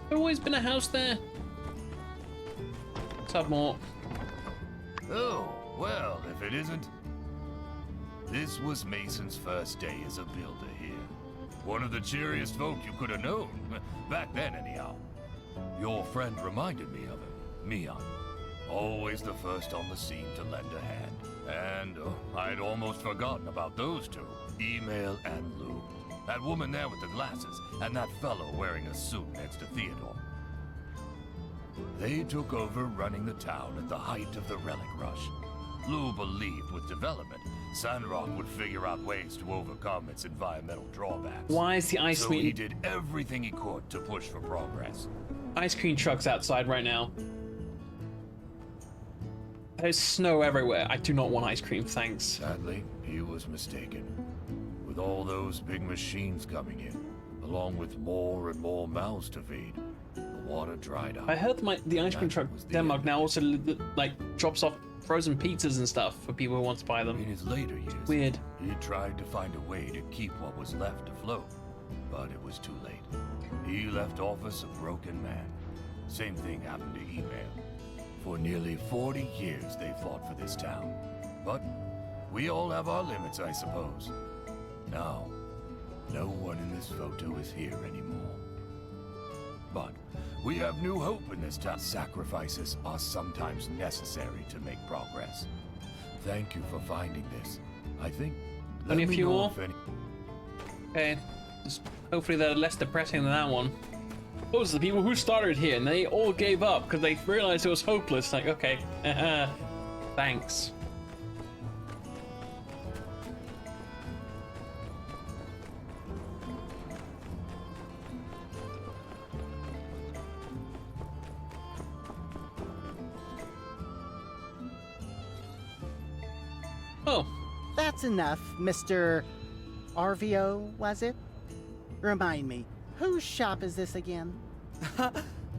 There always been a house there. Let's have more. Oh, well, if it isn't. This was Mason's first day as a builder here. One of the cheeriest folk you could have known. Back then, anyhow. Your friend reminded me of him, Mion. Always the first on the scene to lend a hand. And I'd almost forgotten about those two, Email and Lou. That woman there with the glasses, and that fellow wearing a suit next to Theodore. They took over running the town at the height of the relic rush. Lou believed with development, Sandrock would figure out ways to overcome its environmental drawbacks. Why is the ice So cream? he did everything he could to push for progress. Ice cream truck's outside right now. There's snow everywhere. I do not want ice cream, thanks. Sadly, he was mistaken. With all those big machines coming in, along with more and more mouths to feed, the water dried up. I heard the ice cream truck Denmark now also like drops off frozen pizzas and stuff for people who want to buy them. In his later years, Weird. he tried to find a way to keep what was left afloat, but it was too late. He left office a broken man. Same thing happened to Email. For nearly 40 years they fought for this town. But we all have our limits, I suppose. Now, no one in this photo is here anymore. But we have new hope in this town. Sacrifices are sometimes necessary to make progress. Thank you for finding this. I think... Only a let me few know more? if any- Okay, hopefully they're less depressing than that one. Those are the people who started here, and they all gave up because they realized it was hopeless. Like, okay, thanks. Oh, That's enough, Mr. RVO, was it? Remind me, whose shop is this again?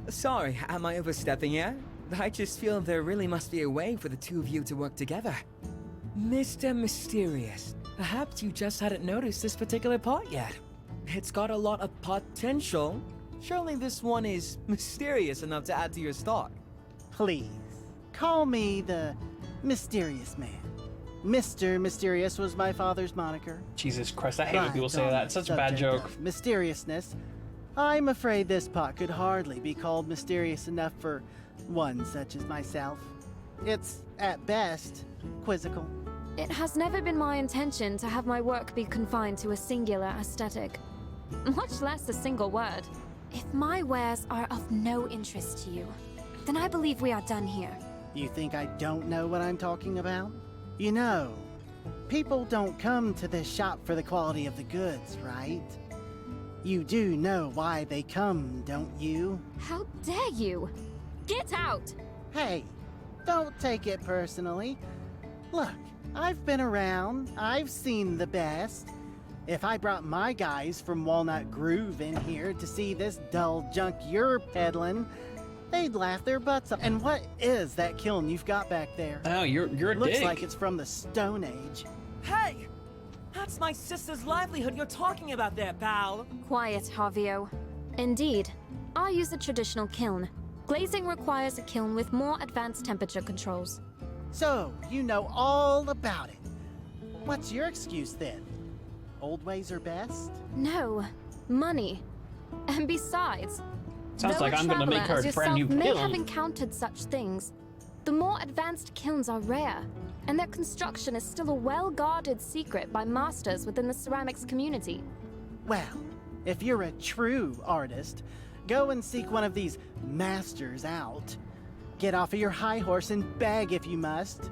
Sorry, am I overstepping yet? I just feel there really must be a way for the two of you to work together. Mr. Mysterious, perhaps you just hadn't noticed this particular part yet. It's got a lot of potential. Surely this one is mysterious enough to add to your stock. Please, call me the Mysterious Man. Mr. Mysterious was my father's moniker. Jesus Christ, I hate when But people say on that. the It's such a bad subject joke. of mysteriousness, I'm afraid this pot could hardly be called mysterious enough for one such as myself. It's, at best, quizzical. It has never been my intention to have my work be confined to a singular aesthetic, much less a single word. If my wares are of no interest to you, then I believe we are done here. You think I don't know what I'm talking about? You know, people don't come to this shop for the quality of the goods, right? You do know why they come, don't you? How dare you? Get out! Hey, don't take it personally. Look, I've been around, I've seen the best. If I brought my guys from Walnut Groove in here to see this dull junk you're peddling, they'd laugh their butts off. And what is that kiln you've got back there? Oh, you're a Looks dick. like it's from the Stone Age. Hey! That's my sister's livelihood you're talking about there, pal. Quiet, Javio. Indeed, I use a traditional kiln. Glazing requires a kiln with more advanced temperature controls. So, you know all about it. What's your excuse then? Old ways are best? No, money. And besides, Sounds though like a I'm gonna make traveler her as a brand new yourself may have kiln. encountered such things, the more advanced kilns are rare, and their construction is still a well-guarded secret by masters within the ceramics community. Well, if you're a true artist, go and seek one of these masters out. Get off of your high horse and beg if you must.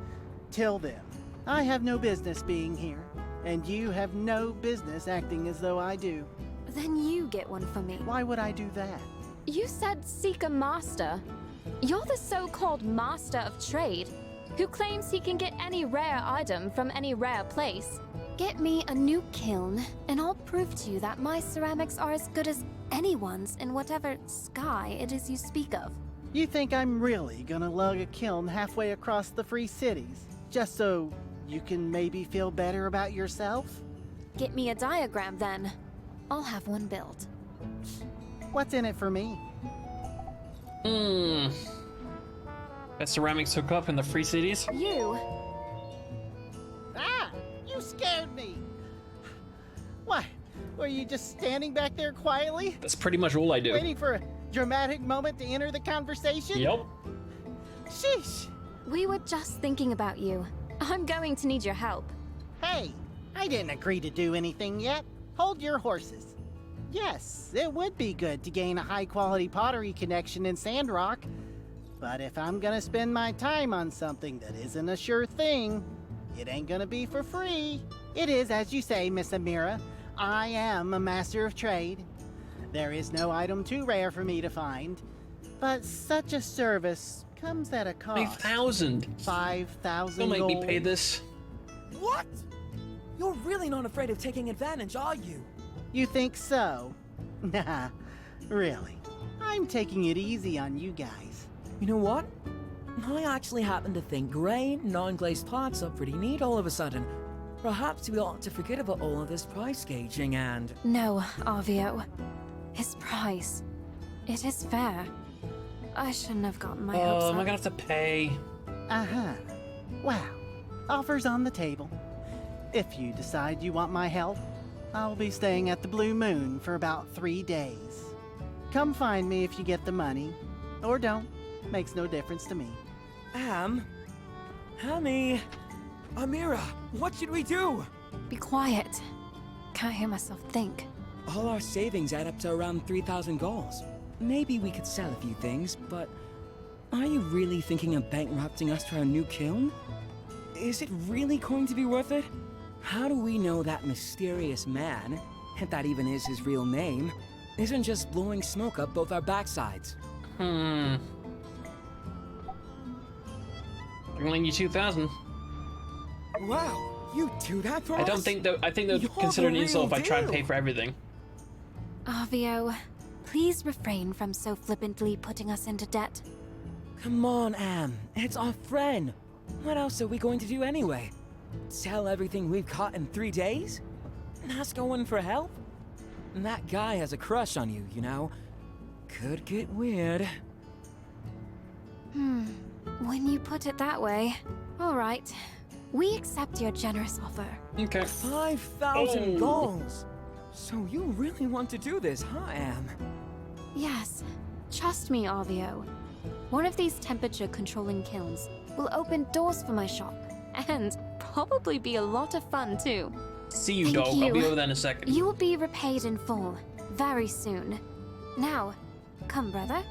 Till then, I have no business being here, and you have no business acting as though I do. Then you get one for me. Why would I do that? You said seek a master. You're the so-called master of trade, who claims he can get any rare item from any rare place. Get me a new kiln, and I'll prove to you that my ceramics are as good as anyone's in whatever sky it is you speak of. You think I'm really gonna lug a kiln halfway across the free cities, just so you can maybe feel better about yourself? Get me a diagram then. I'll have one built. What's in it for me? Hmm. That ceramics hook up in the free cities? You. Ah! You scared me! What? Were you just standing back there quietly? That's pretty much all I do. Waiting for a dramatic moment to enter the conversation? Yep. Sheesh! We were just thinking about you. I'm going to need your help. Hey, I didn't agree to do anything yet. Hold your horses. Yes, it would be good to gain a high-quality pottery connection in Sandrock. But if I'm gonna spend my time on something that isn't a sure thing, it ain't gonna be for free. It is, as you say, Miss Amira. I am a master of trade. There is no item too rare for me to find. But such a service comes at a cost. 5,000. 5,000 Don't make gold. me pay this. What? You're really not afraid of taking advantage, are you? You think so? Nah, really. I'm taking it easy on you guys. You know what? I actually happen to think gray, non-glazed parts are pretty neat all of a sudden. Perhaps we ought to forget about all of this price gauging and... No, Arvio. His price. It is fair. I shouldn't have gotten my hopes Oh, up. am I gonna have to pay? Uh-huh. Well, offers on the table. If you decide you want my help, I'll be staying at the Blue Moon for about 3 days. Come find me if you get the money. Or don't. Makes no difference to me. Hammy, Amira, what should we do? Be quiet. Can't hear myself think. All our savings add up to around 3,000 goals. Maybe we could sell a few things, but are you really thinking of bankrupting us for our new kiln? Is it really going to be worth it? How do we know that mysterious man, if that even is his real name, isn't just blowing smoke up both our backsides? I'm gonna lend you 2,000. Wow, you do that for I us? don't think that. I think they'll You're consider an the insult if I real try and deal. pay for everything. Arvio, please refrain from so flippantly putting us into debt. Come on, Am. It's our friend. What else are we going to do anyway? Sell everything we've caught in 3 days? Ask Owen for help? That guy has a crush on you, you know. Could get weird. When you put it that way. All right. We accept your generous offer. Okay. 5,000 Oh. goals! So you really want to do this, huh, Am? Yes. Trust me, Arvio. One of these temperature-controlling kilns will open doors for my shop. And probably be a lot of fun, too. See you, Thank dog. I'll be you. over there in a second. You will be repaid in full, very soon. Now, come, brother.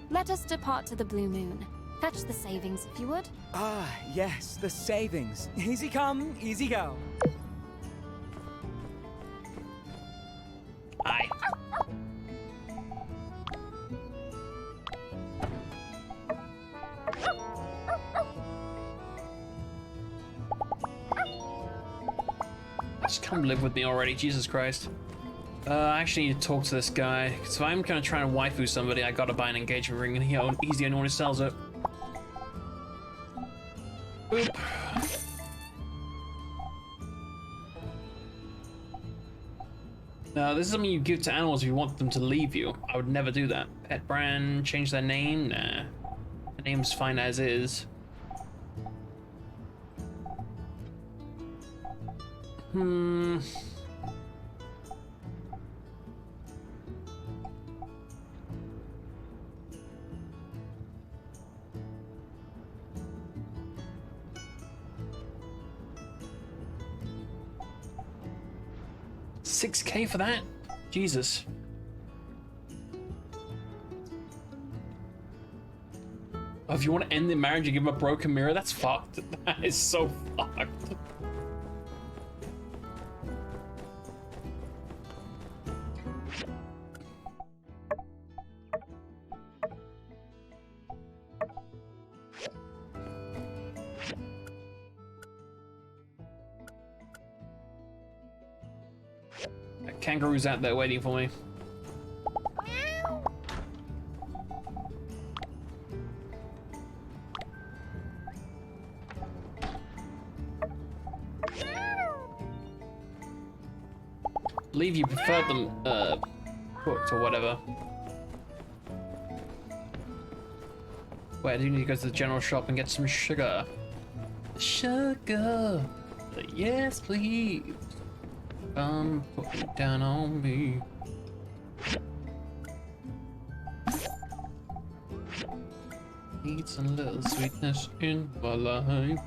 Let us depart to the Blue Moon. Fetch the savings, if you would. Ah, yes, the savings. Easy come, easy go. Aye. Just come live with me already, Jesus Christ. I actually need to talk to this guy. Because if I'm gonna try and waifu somebody, I gotta buy an engagement ring, and he's the only one who sells it. Boop. Now, this is something you give to animals if you want them to leave you. I would never do that. Pet brand, change their name? Nah. The name's fine as is. $6K for that? Jesus. Oh, if you want to end the marriage and give him a broken mirror, that's fucked. That is so fucked. That kangaroo's out there waiting for me. Believe you prefer them cooked or whatever. Wait, I do need to go to the general shop and get some sugar. Sugar! Yes, please! Put it down on me. Need some little sweetness in my life.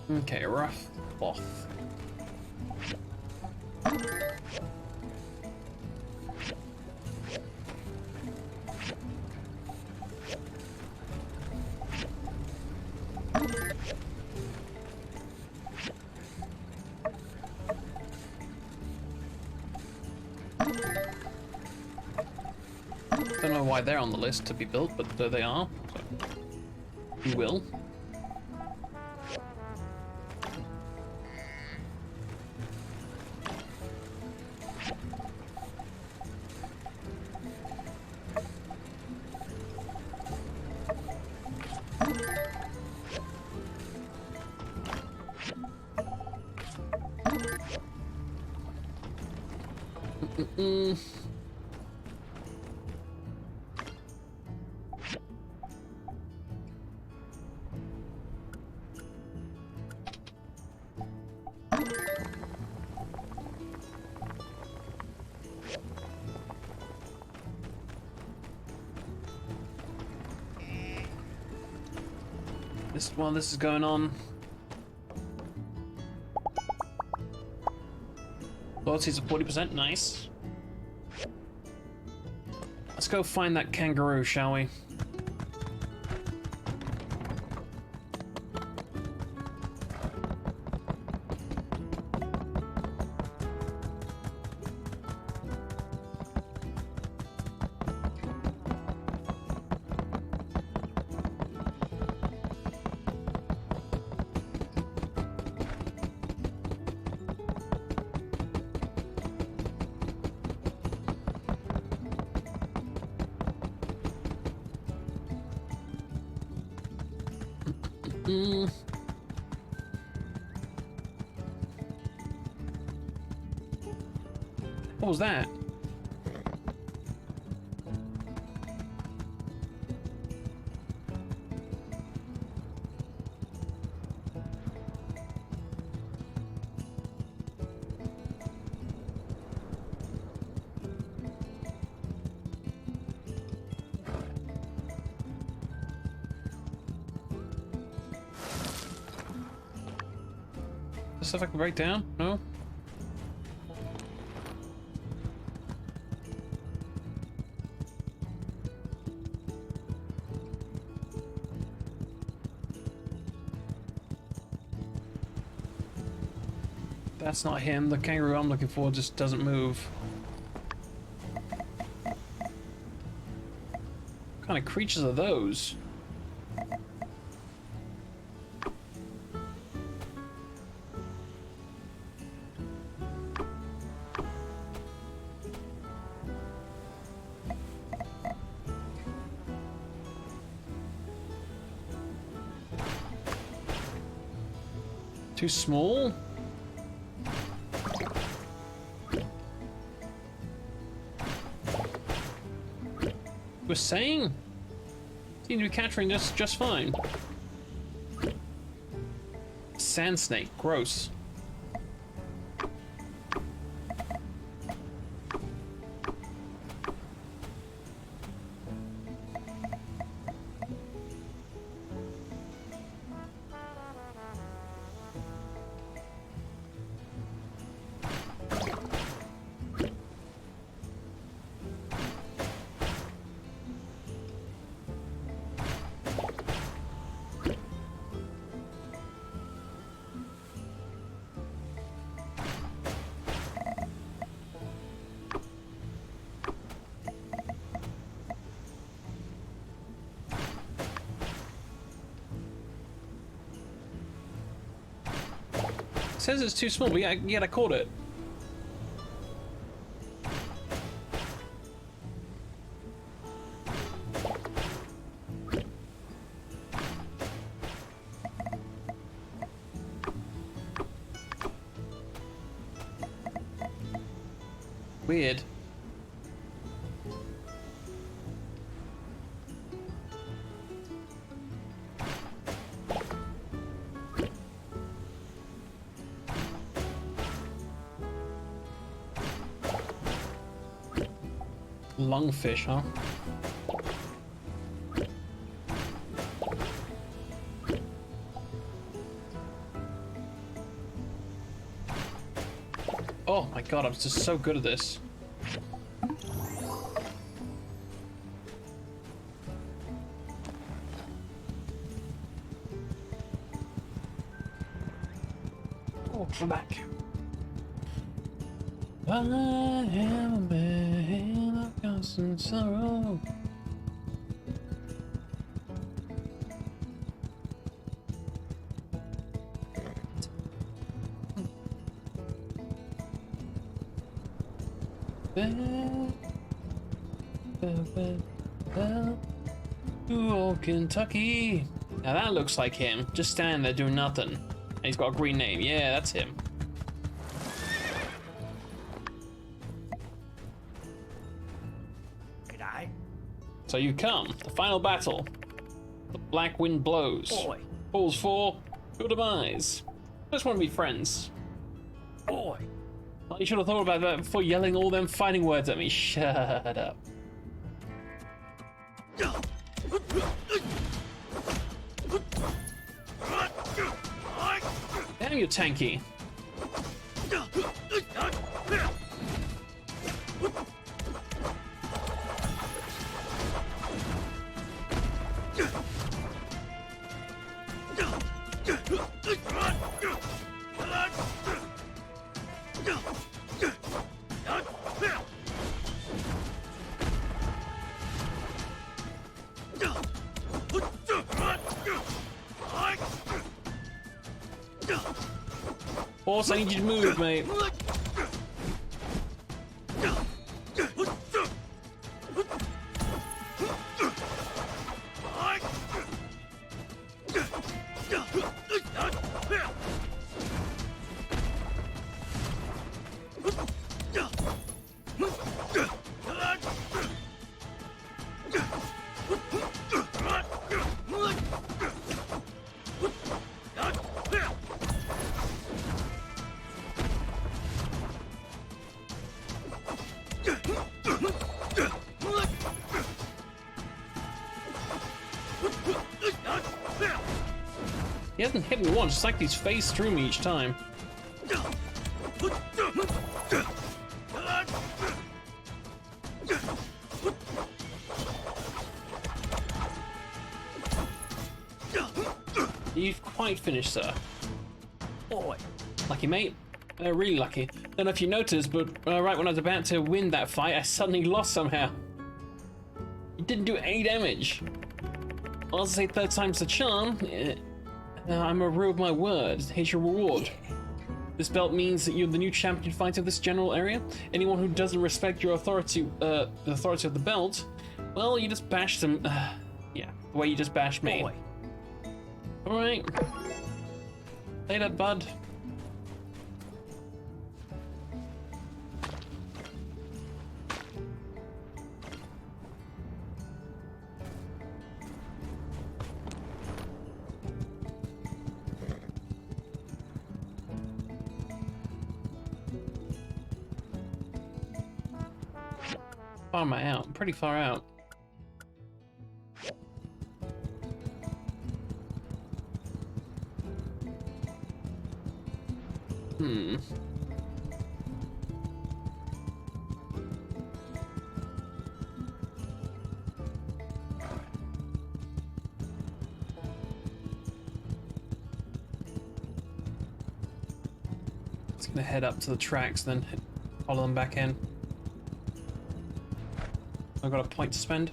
Okay, rough off. Don't know why they're on the list to be built, but there they are. So we will. While this is going on, loyalty's at 40%, nice. Let's go find that kangaroo, shall we? What was that? Stuff I can break down? No? That's not him. The kangaroo I'm looking for just doesn't move. What kind of creatures are those? Too small? We're saying? Seem to be capturing this just fine. Sand snake, gross. says it's too small, but yeah, yet I caught it. Weird. Lungfish, huh? Oh my god, I'm just so good at this. Oh, I'm back. I am a man of constant sorrow. Oh, Kentucky. Now that looks like him. Just standing there doing nothing. And he's got a green name. Yeah, that's him. So you come, the final battle. The black wind blows. Boy. Falls for your demise. I just want to be friends. Boy. Well, you should have thought about that before yelling all them fighting words at me. Shut up. Damn, you're tanky. Boss, I need you to move, mate. He hasn't hit me once, it's like he's phased through me each time. You've quite finished, sir. Boy. Lucky, mate. Really lucky. Don't know if you noticed, but right when I was about to win that fight, I suddenly lost somehow. You didn't do any damage. I'll say third time's the charm. I'm a rule of my word. Here's your reward. This belt means that you're the new champion fighter of this general area. Anyone who doesn't respect your authority, the authority of the belt, well, you just bashed them. Yeah, the way you just bashed me. Boy. All right. Play that, bud. Far am I out? I'm pretty far out. It's gonna head up to the tracks, then follow them back in. I've got a point to spend.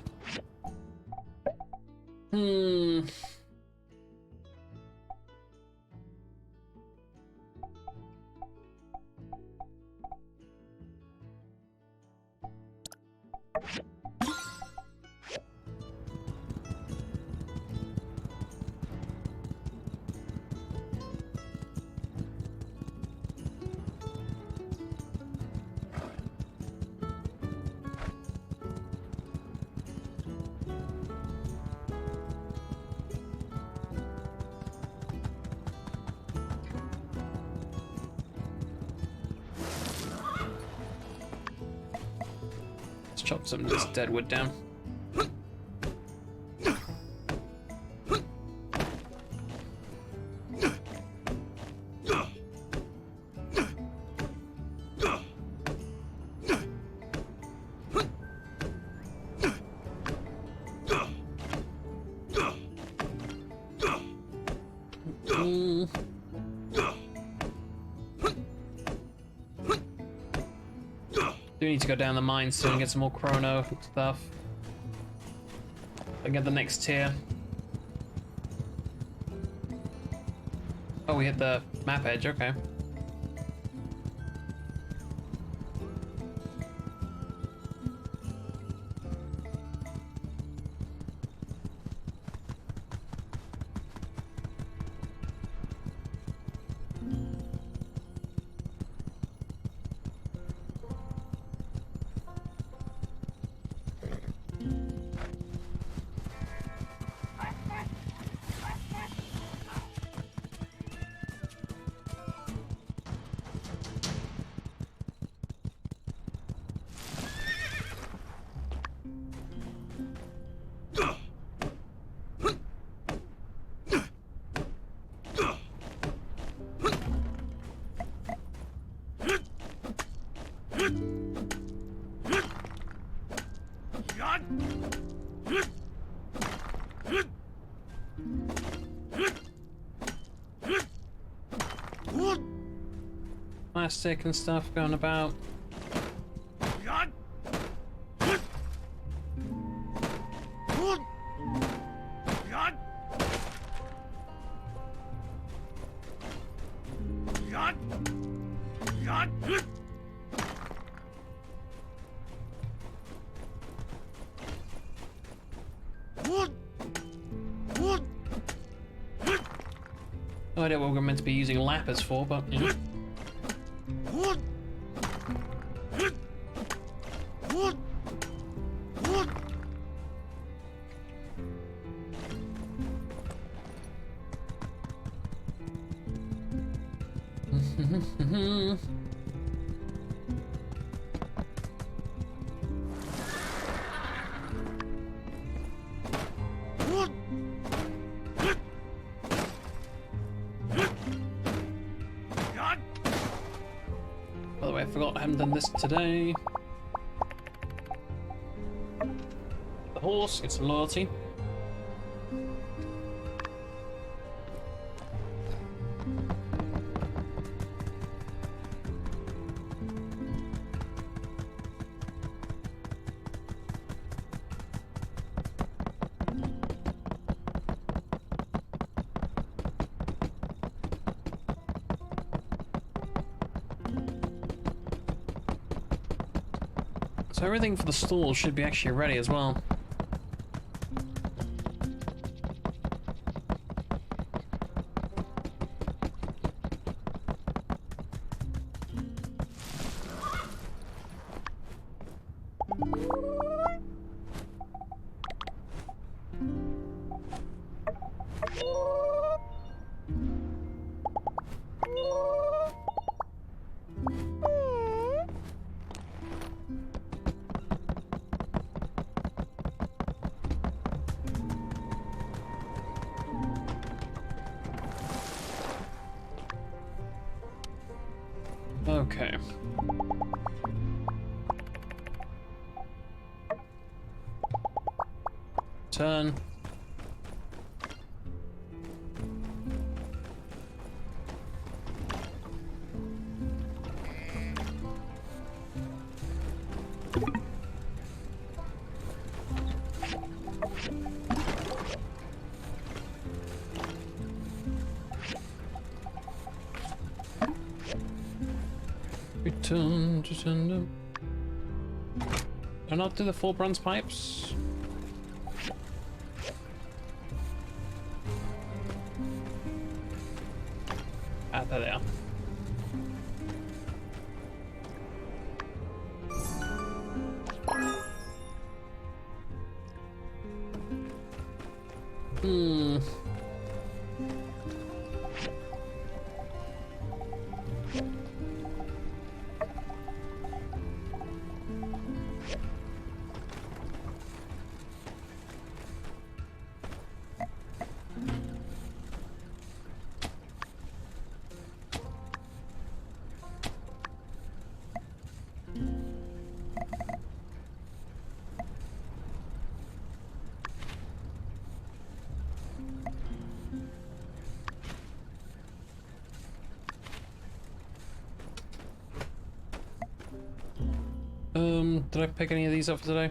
chop some of this dead wood down. Do need to go down the mine soon and get some more chrono stuff. And get the next tier. Oh, we hit the map edge, okay. Plastic and stuff going about. No idea what we're meant to be using lapis for, but you know. By the way, I forgot I haven't done this today. The horse, get some loyalty. So everything for the stall should be actually ready as well. Okay. Turn. Return to sender. Do not do the 4 bronze pipes. Ah, there they are. Did I pick any of these up for today?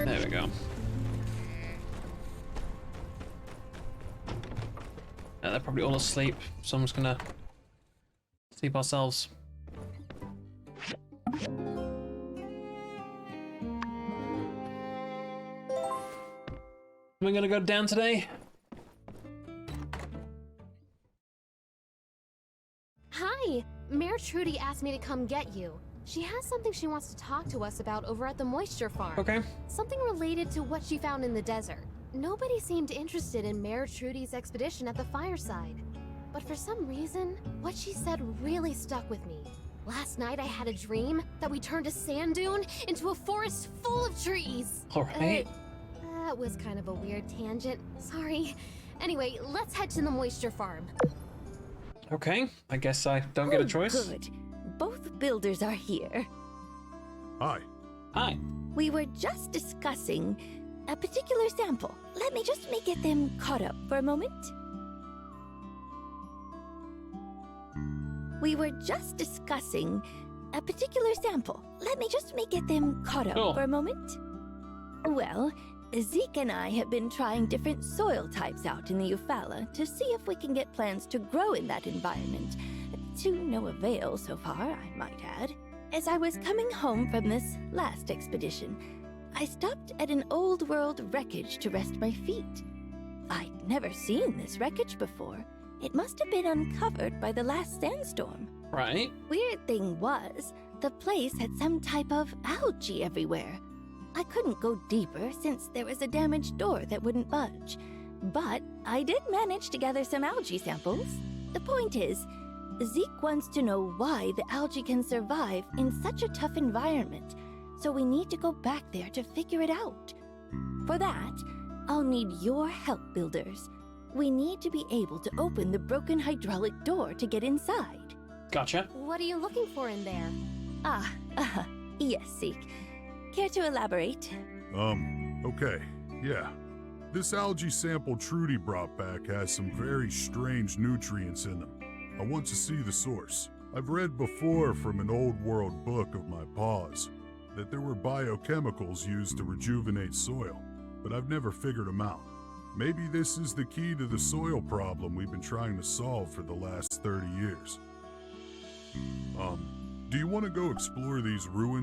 There we go. They're probably all asleep, so I'm just gonna sleep ourselves. We're gonna go down today. Hi! Mayor Trudy asked me to come get you. She has something she wants to talk to us about over at the moisture farm. Okay. Something related to what she found in the desert. Nobody seemed interested in Mayor Trudy's expedition at the fireside. But for some reason, what she said really stuck with me. Last night I had a dream that we turned a sand dune into a forest full of trees. Alright. That was kind of a weird tangent. Sorry. Anyway, let's head to the moisture farm. Okay. I guess I don't get a choice. Good. Both builders are here. Hi. Hi. We were just discussing a particular sample. Let me just get them caught up for a moment. We were just discussing a particular sample. Let me just get them caught up Cool. for a moment. Well, Zeke and I have been trying different soil types out in the Eufaula to see if we can get plants to grow in that environment. To no avail so far, I might add. As I was coming home from this last expedition, I stopped at an old world wreckage to rest my feet. I'd never seen this wreckage before. It must have been uncovered by the last sandstorm. Right. Weird thing was, the place had some type of algae everywhere. I couldn't go deeper since there was a damaged door that wouldn't budge. But I did manage to gather some algae samples. The point is, Zeke wants to know why the algae can survive in such a tough environment, so we need to go back there to figure it out. For that, I'll need your help, builders. We need to be able to open the broken hydraulic door to get inside. Gotcha. What are you looking for in there? Yes, Zeke. Care to elaborate? Okay, yeah. This algae sample Trudy brought back has some very strange nutrients in them. I want to see the source. I've read before from an old world book of my paws that there were biochemicals used to rejuvenate soil, but I've never figured them out. Maybe this is the key to the soil problem we've been trying to solve for the last 30 years. Do you want to go explore these ruins